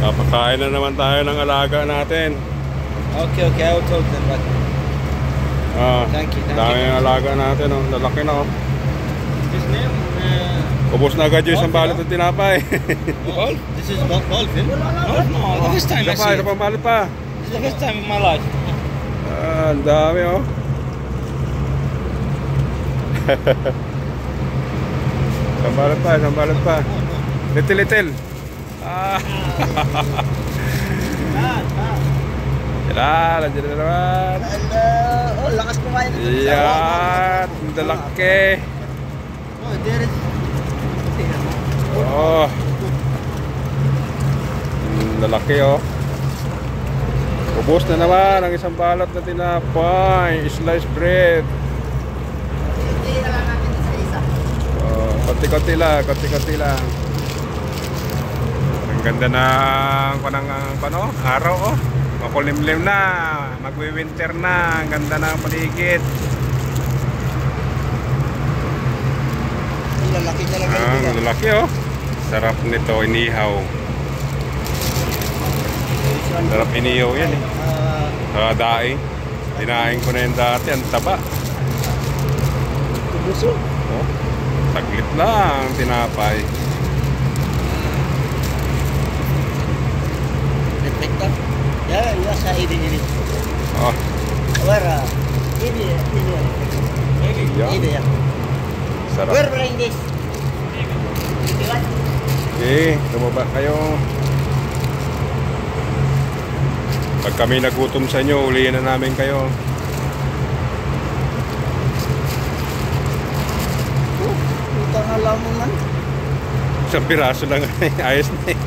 Napakain na naman tayo ng alaga natin. Okay, okay, I will talk them, but thank you. Dami ng alaga natin, oh. Lalaki na, oh. His name? Ubos na agad yung isang balot ng tinapay. Golf? This is Dolphin? No, the first time I see Isa it. pang balot pa. This is the first time in my life. Ang dami, oh. Isang balot pa, isang balot pa. Little. Nandiyan na naman. Hello! Oh, lakas kumain ito. Yan, ang lalaki. Oh, there is... Oh. Ang lalaki, oh. Ubos na naman ang isang balot na tinapay. Sliced bread. Hindi na lang natin isa-isa. Oh, konti-konti lang. Ang ganda ng araw, oh. Makulimlim na, magwi-winter na, ang ganda ng paligid. Ang lalaki talaga ito. Ang lalaki, oh. Sarap nito, inihaw. Sarap inihaw yan, eh. Daing. Dinaing ko na yung dati, ang taba. Buso. Oh, saglit lang tinapay. Perfecto. Yeah, yes, I eat it. Oh, Where? Eat it. yeah. Sarap. Where like this? Okay, tumaba kayo. Pag kami nagutom sa inyo, ulihin na namin kayo. Ito na lang naman. Isang piraso lang. Ayos na, eh.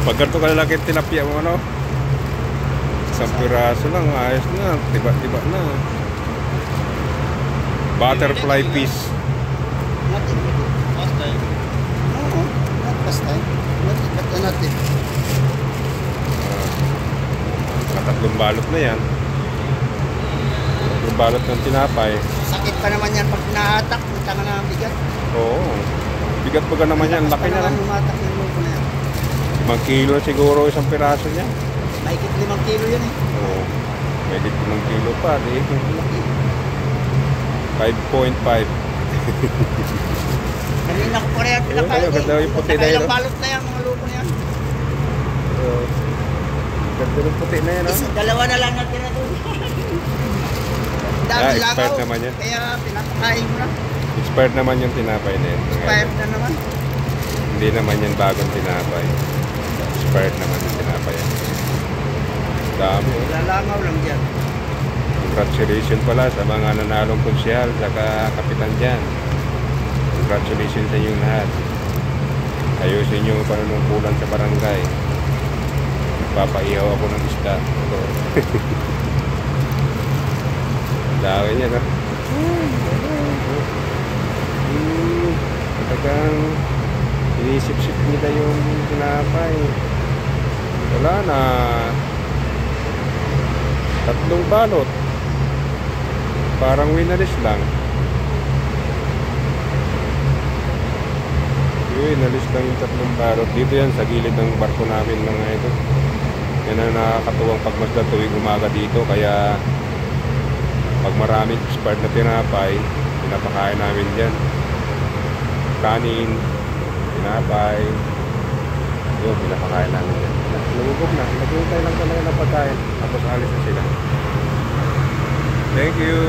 Pag ganito kalalaki tilapia mo, ano? Isang piraso lang, ayos na. Tiba-tiba na. Butterfly fish. Nothing. Last time. No, not last time. Nothing. Tatlong balot na yan. Tatlong balot ng tinapay. Sakit pa naman yan pag nahatak. Tanga na ang bigat. Oo. Bigat pa naman yan. Laki na lang. Humatak yung lupo na yan. 5 kilo siguro isang piraso niya. Mahigit 5 kilo yan eh. Oo. May 5 kilo pa. Di. 5.5. Kanina ko pa rin pinakain. Ayun, ganda yung puti na yun. Nakailang balot na yan mga lupo na yan. Ganda yung puti na yan. Dalawa na lang natin na doon. Dami lagaw. Expired naman yan. Kaya pinapakain mo na. Expired naman yung tinapay na yan. Expired na naman. Hindi naman yan bagong tinapay. Expired naman yung tinapay yan. Dami. Lalangaw lang dyan. Congratulations pala sa mga nanalong konsyal saka kapitan dyan. Congratulations sa inyong lahat. Ayusin nyo panunungkulan sa barangay. Papaihaw ako ng isda. Dami niya, no? Talagang inisip-sip nila yung tinapay. Wala na. 3 balot. Parang winalis lang. Winalis lang yung 3 balot. Dito yan sa gilid ng barko namin mga ito. Yan ang nakakatuwang pagmasda tuwing umaga dito. Kaya pag maraming expired na tinapay, pinapakain namin dyan. Kanin, tinapay. Yun, pinapakain namin dyan. Nagugog na. Nagugog lang talaga ng pagkain. Tapos alis na sila. Thank you.